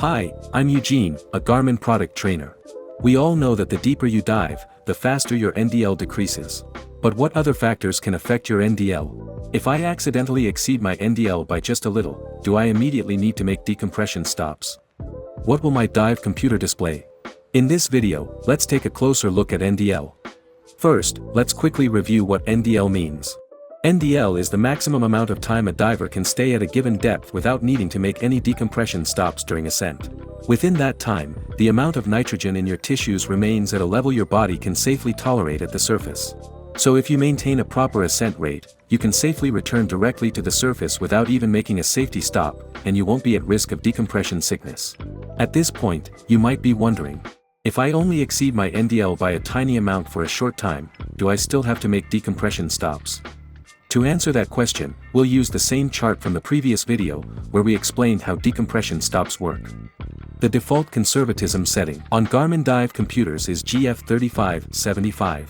Hi, I'm Eugene, a Garmin product trainer. We all know that the deeper you dive, the faster your NDL decreases. But what other factors can affect your NDL? If I accidentally exceed my NDL by just a little, do I immediately need to make decompression stops? What will my dive computer display? In this video, let's take a closer look at NDL. First, let's quickly review what NDL means. NDL is the maximum amount of time a diver can stay at a given depth without needing to make any decompression stops during ascent. Within that time, the amount of nitrogen in your tissues remains at a level your body can safely tolerate at the surface. So if you maintain a proper ascent rate, you can safely return directly to the surface without even making a safety stop, and you won't be at risk of decompression sickness. At this point, you might be wondering, if I only exceed my NDL by a tiny amount for a short time, do I still have to make decompression stops? To answer that question, we'll use the same chart from the previous video, where we explained how decompression stops work. The default conservatism setting on Garmin dive computers is GF3575.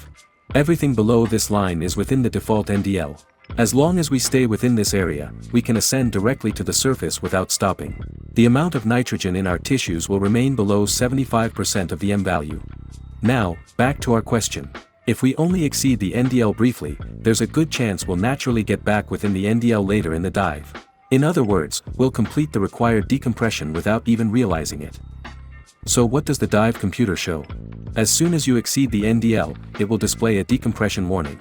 Everything below this line is within the default NDL. As long as we stay within this area, we can ascend directly to the surface without stopping. The amount of nitrogen in our tissues will remain below 75% of the M value. Now, back to our question. If we only exceed the NDL briefly, there's a good chance we'll naturally get back within the NDL later in the dive. In other words, we'll complete the required decompression without even realizing it. So what does the dive computer show? As soon as you exceed the NDL, it will display a decompression warning.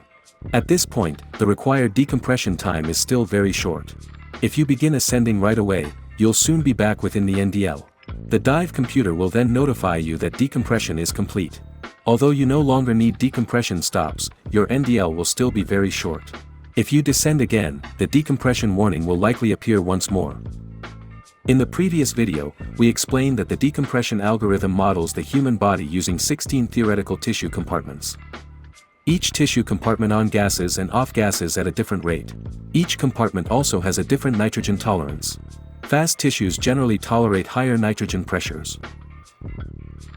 At this point, the required decompression time is still very short. If you begin ascending right away, you'll soon be back within the NDL. The dive computer will then notify you that decompression is complete. Although you no longer need decompression stops, your NDL will still be very short. If you descend again, the decompression warning will likely appear once more. In the previous video, we explained that the decompression algorithm models the human body using 16 theoretical tissue compartments. Each tissue compartment on-gasses and off-gasses at a different rate. Each compartment also has a different nitrogen tolerance. Fast tissues generally tolerate higher nitrogen pressures.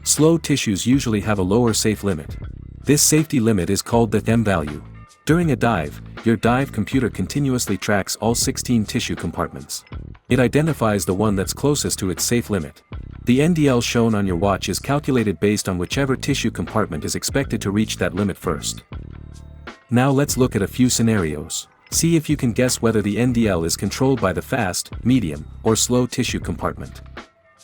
Slow tissues usually have a lower safe limit. This safety limit is called the M value. During a dive, your dive computer continuously tracks all 16 tissue compartments. It identifies the one that's closest to its safe limit. The NDL shown on your watch is calculated based on whichever tissue compartment is expected to reach that limit first. Now let's look at a few scenarios. See if you can guess whether the NDL is controlled by the fast, medium, or slow tissue compartment.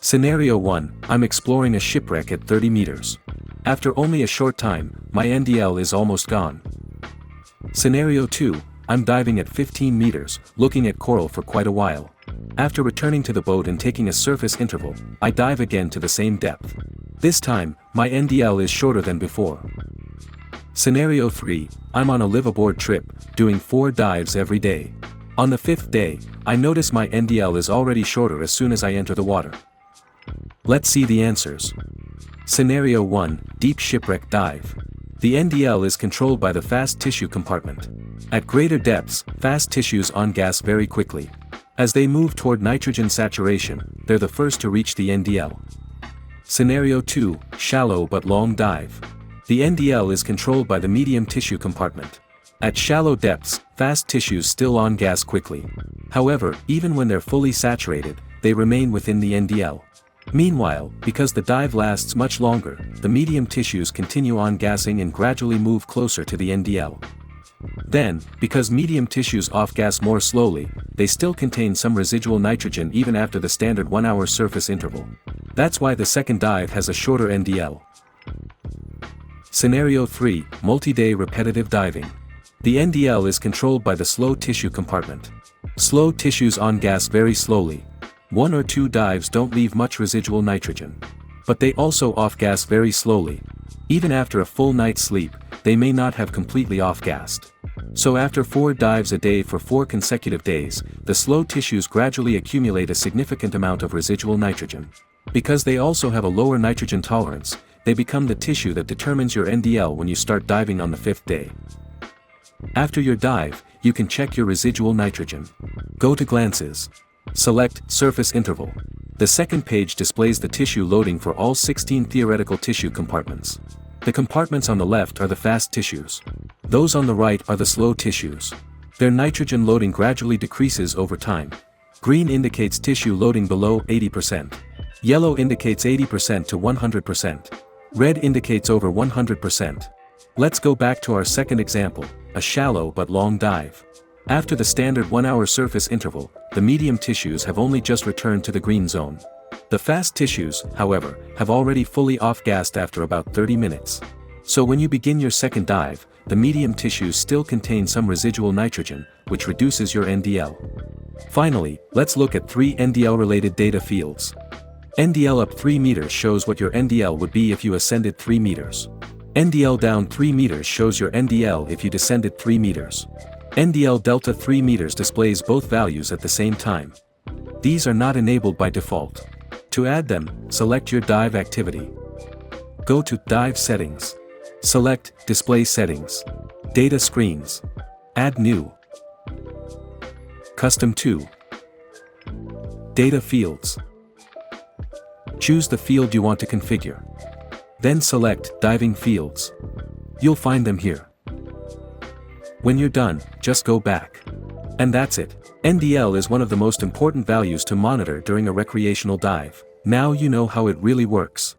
Scenario 1, I'm exploring a shipwreck at 30 meters. After only a short time, my NDL is almost gone. Scenario 2, I'm diving at 15 meters, looking at coral for quite a while. After returning to the boat and taking a surface interval, I dive again to the same depth. This time, my NDL is shorter than before. Scenario 3, I'm on a live-aboard trip, doing 4 dives every day. On the 5th day, I notice my NDL is already shorter as soon as I enter the water. Let's see the answers. Scenario 1, Deep Shipwreck Dive. The NDL is controlled by the fast tissue compartment. At greater depths, fast tissues on-gas very quickly. As they move toward nitrogen saturation, they're the first to reach the NDL. Scenario 2, Shallow but Long Dive. The NDL is controlled by the medium tissue compartment. At shallow depths, fast tissues still on-gas quickly. However, even when they're fully saturated, they remain within the NDL. Meanwhile, because the dive lasts much longer, the medium tissues continue on-gassing and gradually move closer to the NDL. Then, because medium tissues off-gas more slowly, they still contain some residual nitrogen even after the standard 1-hour surface interval. That's why the second dive has a shorter NDL. Scenario 3, Multi-Day Repetitive Diving. The NDL is controlled by the slow tissue compartment. Slow tissues on-gas very slowly. 1 or 2 dives don't leave much residual nitrogen. But they also off-gas very slowly. Even after a full night's sleep, they may not have completely off-gassed. So after 4 dives a day for 4 consecutive days, the slow tissues gradually accumulate a significant amount of residual nitrogen. Because they also have a lower nitrogen tolerance, they become the tissue that determines your NDL when you start diving on the 5th day. After your dive, you can check your residual nitrogen. Go to Glances. Select Surface Interval. The second page displays the tissue loading for all 16 theoretical tissue compartments. The compartments on the left are the fast tissues. Those on the right are the slow tissues. Their nitrogen loading gradually decreases over time. Green indicates tissue loading below 80%. Yellow indicates 80% to 100%. Red indicates over 100%. Let's go back to our second example, a shallow but long dive. After the standard 1-hour surface interval, the medium tissues have only just returned to the green zone. The fast tissues, however, have already fully off-gassed after about 30 minutes. So when you begin your second dive, the medium tissues still contain some residual nitrogen, which reduces your NDL. Finally, let's look at 3 NDL-related data fields. NDL up 3 meters shows what your NDL would be if you ascended 3 meters. NDL down 3 meters shows your NDL if you descended 3 meters. NDL delta 3 meters displays both values at the same time. These are not enabled by default. To add them, select your dive activity. Go to Dive Settings. Select Display Settings. Data Screens. Add New. Custom 2. Data Fields. Choose the field you want to configure. Then select Diving Fields. You'll find them here. When you're done, just go back. And that's it. NDL is one of the most important values to monitor during a recreational dive. Now you know how it really works.